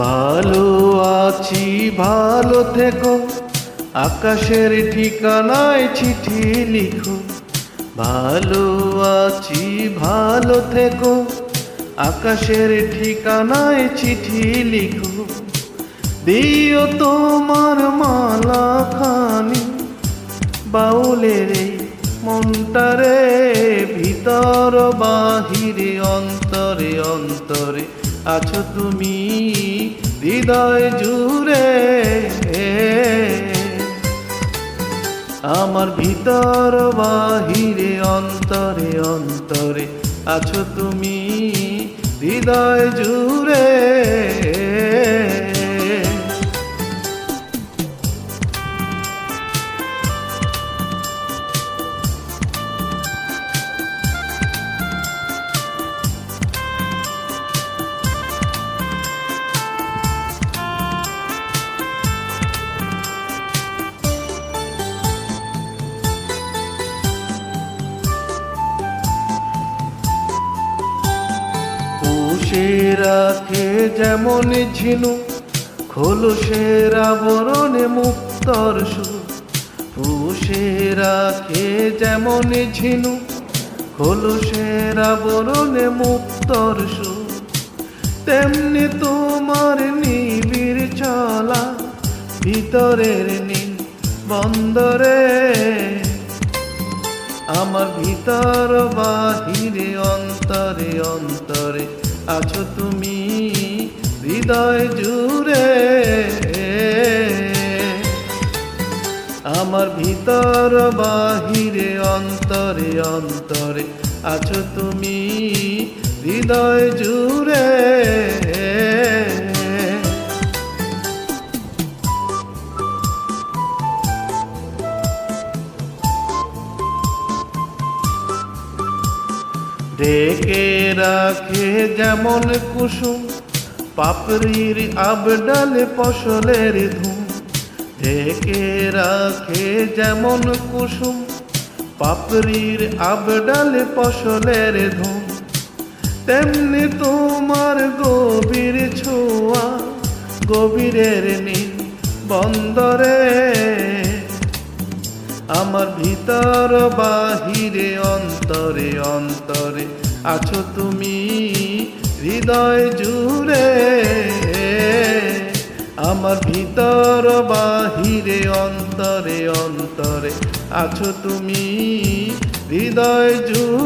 ভালো আছি ভালো থেকো, আকাশের ঠিকানায় চিঠি লিখো। ভালো আছি ভালো থেকো, আকাশের ঠিকানায় চিঠি লিখো। দিও তোমার মালা খানি বাউলের এই মনটারে, ভিতর বাহিরে অন্তরে অন্তরে আছো তুমি হৃদয় জুড়ে। আমার ভিতর বাহিরে অন্তরে অন্তরে আছো তুমি হৃদয় জুড়ে। পুষে রাখে যেমন ঝিনুক খোলসের আবরণে মুক্তর সুর। পুষে রাখে যেমন ঝিনুক খোলসের আবরণে মুক্তর সুর। তেমনি তোমার নিবিড় চলা ভিতরের নীল বন্দরে। আমার ভিতর বাহিরে অন্তরে অন্তরে আছো তুমি হৃদয় জুড়ে। আমার ভিতর বাহিরে অন্তরে অন্তরে আছো তুমি হৃদয় জুড়ে। ঢেকে রাখে যেমন কুসুম পাপড়ির আবডালে ফসলের ধুম। ঢেকে রাখে যেমন কুসুম পাপড়ির আবডালে ফসলের ধুম। তেমনি তোমার গভীর ছোঁয়া গভীরের নীল বন্দরে। আমার ভিতর বাহিরে অন্তরে অন্তরে আছো তুমি হৃদয় জুড়ে। আমার ভিতর বাহিরে অন্তরে অন্তরে আছো তুমি হৃদয় জুড়ে।